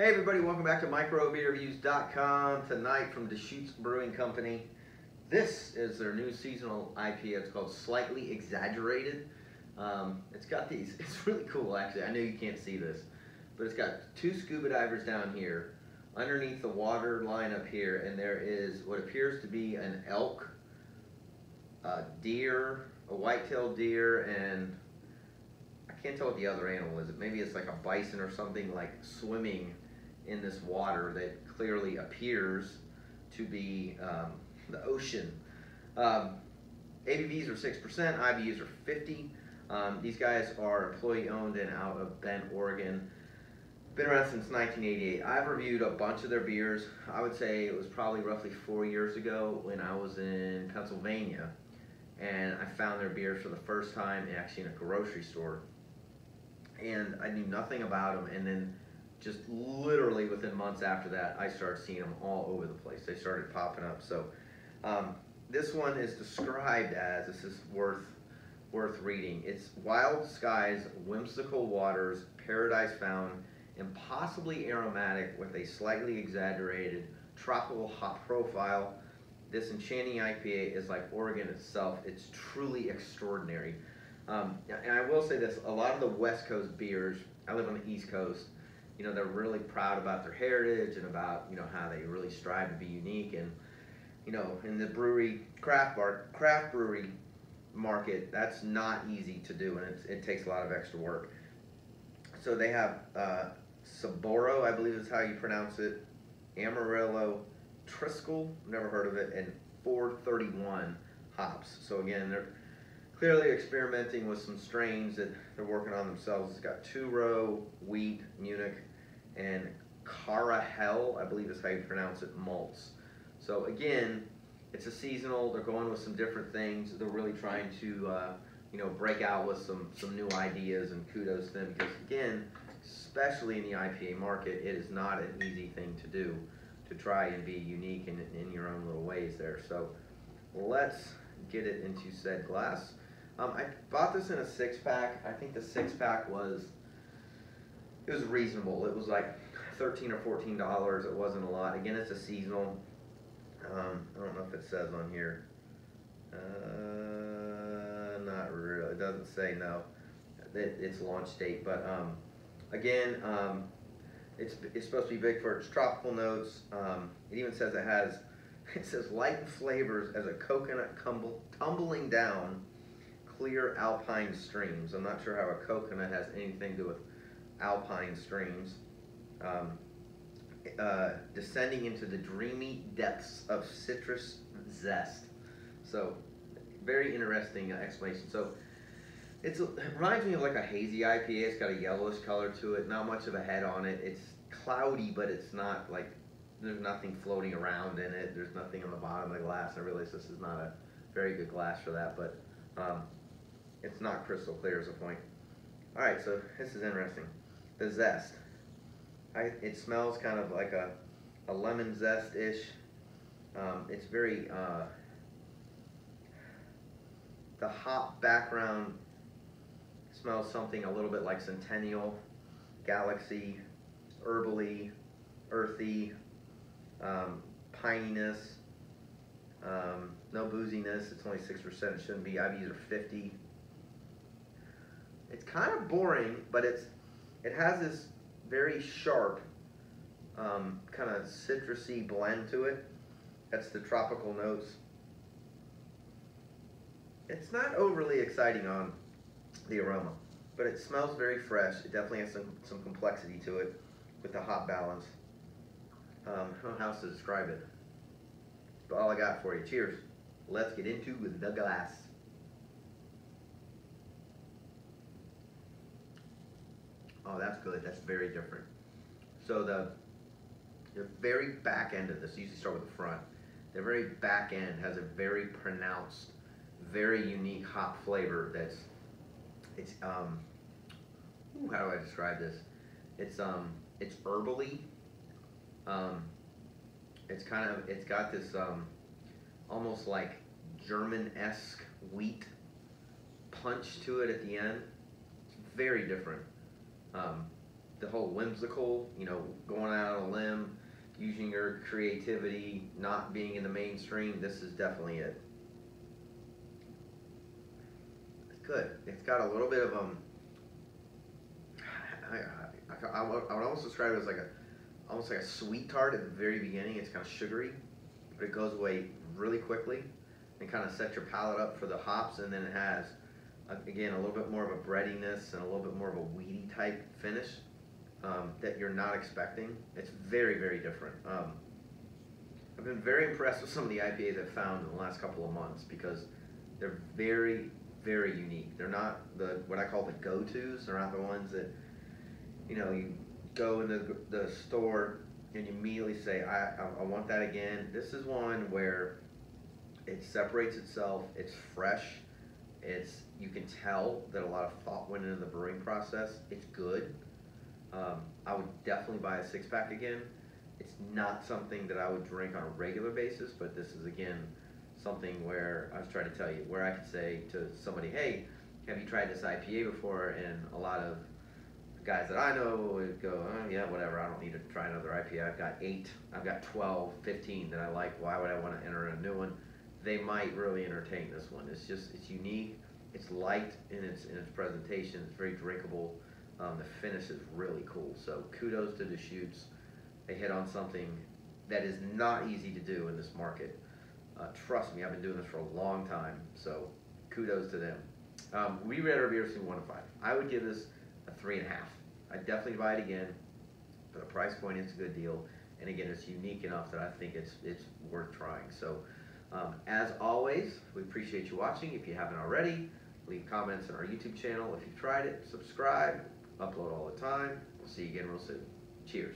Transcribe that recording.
Hey everybody, welcome back to microbeerreviews.com. Tonight from Deschutes Brewing Company. This is their new seasonal IPA. It's called Slightly Exaggerated. It's got these, it's really cool actually. I know you can't see this, but it's got two scuba divers down here, underneath the water line up here, and there is what appears to be an elk, a deer, a white-tailed deer, and I can't tell what the other animal is. Maybe it's like a bison or something, like swimming in this water that clearly appears to be the ocean. ABVs are 6%, IBUs are 50. These guys are employee owned and out of Bend, Oregon. Been around since 1988. I've reviewed a bunch of their beers. I would say it was probably roughly 4 years ago when I was in Pennsylvania, and I found their beers for the first time actually in a grocery store. And I knew nothing about them, and then just literally within months after that, I started seeing them all over the place. They started popping up. So this one is described as, this is worth reading. It's wild skies, whimsical waters, paradise found, impossibly aromatic with a slightly exaggerated tropical hop profile. This enchanting IPA is like Oregon itself. It's truly extraordinary. And I will say this, a lot of the West Coast beers, I live on the East Coast, you know, they're really proud about their heritage and about, you know, how they really strive to be unique. And, you know, in the craft brewery market, that's not easy to do, and it takes a lot of extra work. So they have Saboro, I believe is how you pronounce it, Amarillo, Triskel, never heard of it, and 431 hops. So again, they're clearly experimenting with some strains that they're working on themselves. It's got two-row, wheat, Munich, and Carahel, I believe is how you pronounce it, malts. So again, it's a seasonal. They're going with some different things. They're really trying to, you know, break out with some new ideas, and kudos to them, because again, especially in the IPA market, it is not an easy thing to do, to try and be unique in your own little ways there. So let's get it into said glass. I bought this in a 6-pack. I think the 6-pack was reasonable. It was like $13 or $14. It wasn't a lot. Again, it's a seasonal. I don't know if it says on here. Not really. It doesn't say, no. It's launch date, but again, it's supposed to be big for its tropical notes. It even says it says light flavors as a coconut tumbling down clear alpine streams. I'm not sure how a coconut has anything to do with alpine streams. Descending into the dreamy depths of citrus zest. So, very interesting explanation. So, it reminds me of like a hazy IPA. It's got a yellowish color to it, not much of a head on it. It's cloudy, but it's not like, there's nothing floating around in it. There's nothing on the bottom of the glass. I realize this is not a very good glass for that, but it's not crystal clear is the point. All right, so this is interesting. The zest. It smells kind of like a lemon zest-ish. It's very, the hop background smells something a little bit like Centennial, Galaxy, herbally, earthy, pininess, no booziness. It's only 6%. It shouldn't be. IBUs are 50. It's kind of boring, but it has this very sharp, kind of citrusy blend to it. That's the tropical notes. It's not overly exciting on the aroma, but it smells very fresh. It definitely has some complexity to it with the hop balance. I don't know how else to describe it. But all I got for you. Cheers. Let's get into the glass. Oh, that's good. That's very different. So the very back end of this, you usually start with the front. The very back end has a very pronounced, very unique hop flavor. It's how do I describe this? It's herbally. It's got this almost like German-esque wheat punch to it at the end. It's very different. the whole whimsical, you know, going out on a limb, using your creativity, not being in the mainstream, this is definitely it. It's good. It's got a little bit of I would almost describe it as like almost like a sweet tart at the very beginning. It's kind of sugary, but it goes away really quickly and kind of sets your palate up for the hops. And then it has, again, a little bit more of a breadiness and a little bit more of a weedy type finish that you're not expecting. It's very, very different. I've been very impressed with some of the IPAs I've found in the last couple of months because they're very, very unique. They're not what I call the go-tos. They're not the ones that, you know, you go in the store and you immediately say, I want that again. This is one where it separates itself. It's fresh. You can tell that a lot of thought went into the brewing process. It's good. I would definitely buy a 6-pack again. It's not something that I would drink on a regular basis, but this is, again, something where I was trying to tell you, where I could say to somebody, hey, have you tried this IPA before? And a lot of guys that I know would go, oh, yeah, whatever, I don't need to try another IPA. I've got 8, I've got 12, 15 that I like. Why would I want to enter a new one? They might really entertain this one. It's unique. It's light in its presentation. It's very drinkable. The finish is really cool. So kudos to Deschutes. They hit on something that is not easy to do in this market. Trust me, I've been doing this for a long time. So kudos to them. We rate our beers from 1 to 5. I would give this a 3.5. I'd definitely buy it again. For the price point, it's a good deal. And again, it's unique enough that I think it's worth trying. So as always, we appreciate you watching. If you haven't already, leave comments on our YouTube channel. If you've tried it, subscribe. Upload all the time. We'll see you again real soon. Cheers.